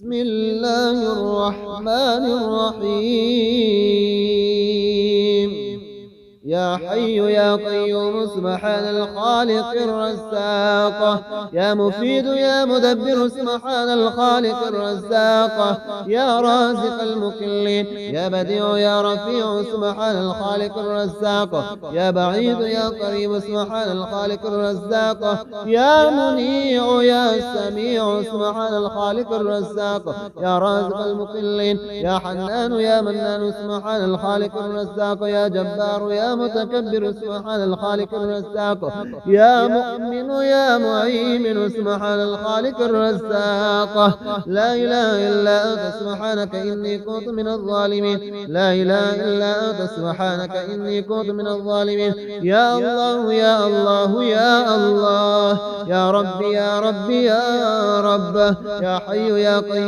بسم الله الرحمن الرحيم. يا حي يا قيوم سبحان الخالق الرزاق. يا مفيد يا مدبر سبحان الخالق الرزاق. يا رازق المكلين يا بديع يا رفيع سبحان الخالق الرزاق. يا بعيد يا قريب سبحان الخالق الرزاق. يا منيع يا سميع سبحان الخالق الرزاق. يا رازق المكلين يا حنان يا منان سبحان الخالق الرزاق. يا جبار يا متكبر سبحان الخالق الرزاق. يا مؤمن يا مهيمن سبحان الخالق الرزاق. لا إله إلا أنت سبحانك إني كنت من الظالمين. لا إله إلا أنت سبحانك إني كنت من الظالمين. يا الله يا الله يا الله. يا ربي يا ربي يا رب. يا حي يا قيوم